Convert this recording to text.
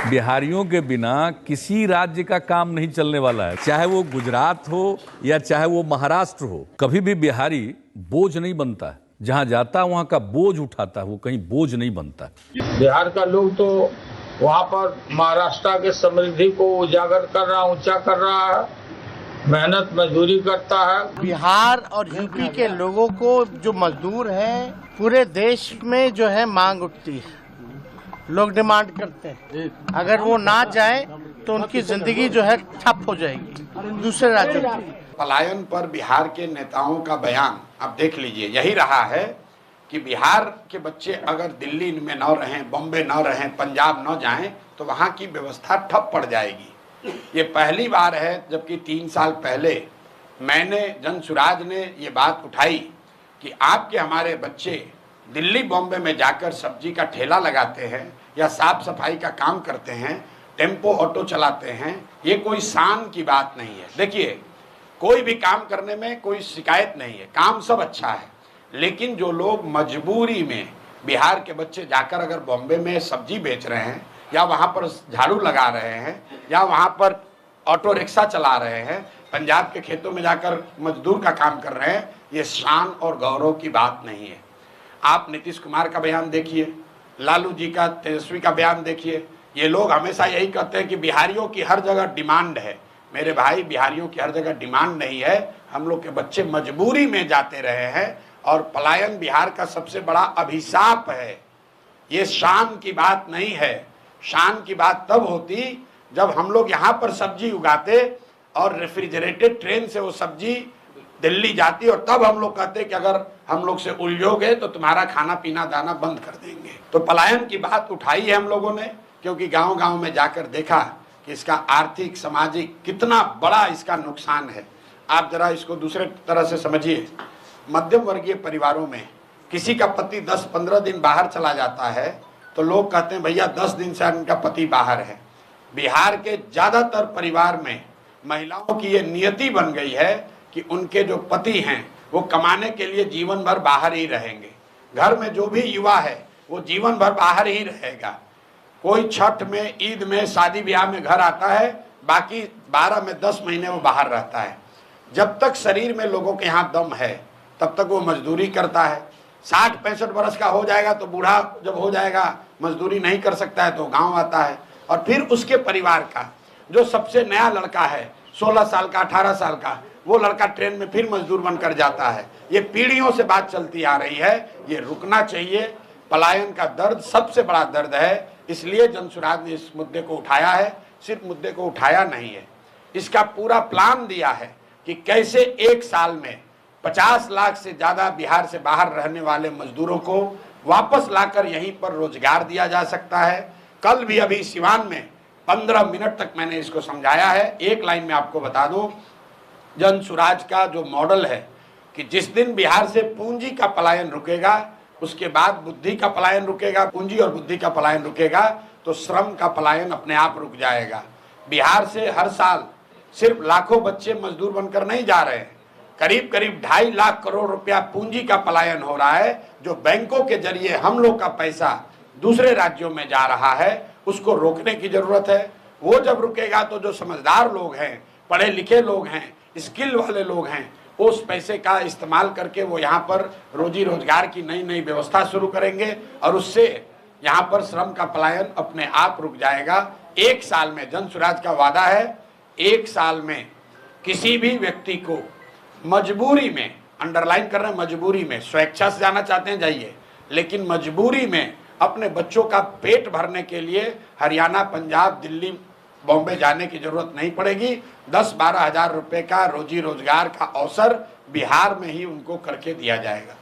बिहारियों के बिना किसी राज्य का काम नहीं चलने वाला है, चाहे वो गुजरात हो या चाहे वो महाराष्ट्र हो। कभी भी बिहारी बोझ नहीं बनता है, जहां जाता है वहां का बोझ उठाता है, वो कहीं बोझ नहीं बनता। बिहार का लोग तो वहाँ पर महाराष्ट्र के समृद्धि को उजागर कर रहा, ऊंचा कर रहा है, मेहनत मजदूरी करता है। बिहार और यूपी के लोगों को जो मजदूर हैं, पूरे देश में जो है मांग उठती है, लोग डिमांड करते हैं। अगर वो ना जाए तो उनकी जिंदगी जो है ठप हो जाएगी दूसरे राज्यों की। पलायन पर बिहार के नेताओं का बयान आप देख लीजिए, यही रहा है कि बिहार के बच्चे अगर दिल्ली में न रहें, बॉम्बे न रहें, पंजाब न जाएं तो वहाँ की व्यवस्था ठप पड़ जाएगी। ये पहली बार है जबकि 3 साल पहले मैंने जनसुराज ने ये बात उठाई कि आपके हमारे बच्चे दिल्ली बॉम्बे में जाकर सब्जी का ठेला लगाते हैं या साफ सफाई का काम करते हैं, टेम्पो ऑटो चलाते हैं। ये कोई शान की बात नहीं है। देखिए, कोई भी काम करने में कोई शिकायत नहीं है, काम सब अच्छा है, लेकिन जो लोग मजबूरी में बिहार के बच्चे जाकर अगर बॉम्बे में सब्जी बेच रहे हैं या वहाँ पर झाड़ू लगा रहे हैं या वहाँ पर ऑटो रिक्शा चला रहे हैं, पंजाब के खेतों में जाकर मजदूर का काम कर रहे हैं, ये शान और गौरव की बात नहीं है। आप नीतीश कुमार का बयान देखिए, लालू जी का, तेजस्वी का बयान देखिए। ये लोग हमेशा यही कहते हैं कि बिहारियों की हर जगह डिमांड है। मेरे भाई, बिहारियों की हर जगह डिमांड नहीं है, हम लोग के बच्चे मजबूरी में जाते रहे हैं और पलायन बिहार का सबसे बड़ा अभिशाप है। ये शान की बात नहीं है। शान की बात तब होती जब हम लोग यहाँ पर सब्जी उगाते और रेफ्रिजरेटेड ट्रेन से वो सब्जी दिल्ली जाती और तब हम लोग कहते कि अगर हम लोग से उलझोगे तो तुम्हारा खाना पीना दाना बंद कर देंगे। तो पलायन की बात उठाई है हम लोगों ने, क्योंकि गांव-गांव में जाकर देखा कि इसका आर्थिक सामाजिक कितना बड़ा इसका नुकसान है। आप जरा इसको दूसरे तरह से समझिए। मध्यम वर्गीय परिवारों में किसी का पति 10-15 दिन बाहर चला जाता है तो लोग कहते हैं भैया 10 दिन से इनका पति बाहर है। बिहार के ज़्यादातर परिवार में महिलाओं की ये नियति बन गई है कि उनके जो पति हैं वो कमाने के लिए जीवन भर बाहर ही रहेंगे। घर में जो भी युवा है वो जीवन भर बाहर ही रहेगा। कोई छठ में, ईद में, शादी ब्याह में घर आता है, बाकी 12 में 10 महीने वो बाहर रहता है। जब तक शरीर में लोगों के यहाँ दम है तब तक वो मजदूरी करता है। 60-65 वर्ष का हो जाएगा तो बूढ़ा जब हो जाएगा, मजदूरी नहीं कर सकता है तो गाँव आता है। और फिर उसके परिवार का जो सबसे नया लड़का है, 16 साल का, 18 साल का, वो लड़का ट्रेन में फिर मजदूर बनकर जाता है। ये पीढ़ियों से बात चलती आ रही है, ये रुकना चाहिए। पलायन का दर्द सबसे बड़ा दर्द है, इसलिए जनसुराज ने इस मुद्दे को उठाया है। सिर्फ मुद्दे को उठाया नहीं है, इसका पूरा प्लान दिया है कि कैसे 1 साल में 50 लाख से ज़्यादा बिहार से बाहर रहने वाले मजदूरों को वापस लाकर यहीं पर रोजगार दिया जा सकता है। कल भी अभी सिवान में 15 मिनट तक मैंने इसको समझाया है। एक लाइन में आपको बता दूं, जनसुराज का जो मॉडल है कि जिस दिन बिहार से पूंजी का पलायन रुकेगा उसके बाद बुद्धि का पलायन रुकेगा, पूंजी और बुद्धि का पलायन रुकेगा तो श्रम का पलायन अपने आप रुक जाएगा। बिहार से हर साल सिर्फ लाखों बच्चे मजदूर बनकर नहीं जा रहे हैं, करीब करीब 2.5 लाख करोड़ रुपया पूंजी का पलायन हो रहा है, जो बैंकों के जरिए हम लोग का पैसा दूसरे राज्यों में जा रहा है। उसको रोकने की जरूरत है। वो जब रुकेगा तो जो समझदार लोग हैं, पढ़े लिखे लोग हैं, स्किल वाले लोग हैं, उस पैसे का इस्तेमाल करके वो यहाँ पर रोजी रोजगार की नई नई व्यवस्था शुरू करेंगे और उससे यहाँ पर श्रम का पलायन अपने आप रुक जाएगा। 1 साल में जनसुराज का वादा है, 1 साल में किसी भी व्यक्ति को मजबूरी में, अंडरलाइन कर रहे हैं, मजबूरी में, स्वेच्छा से जाना चाहते हैं जाइए, लेकिन मजबूरी में अपने बच्चों का पेट भरने के लिए हरियाणा, पंजाब, दिल्ली, बॉम्बे जाने की जरूरत नहीं पड़ेगी। 10-12 हज़ार रुपए का रोजी रोजगार का अवसर बिहार में ही उनको करके दिया जाएगा।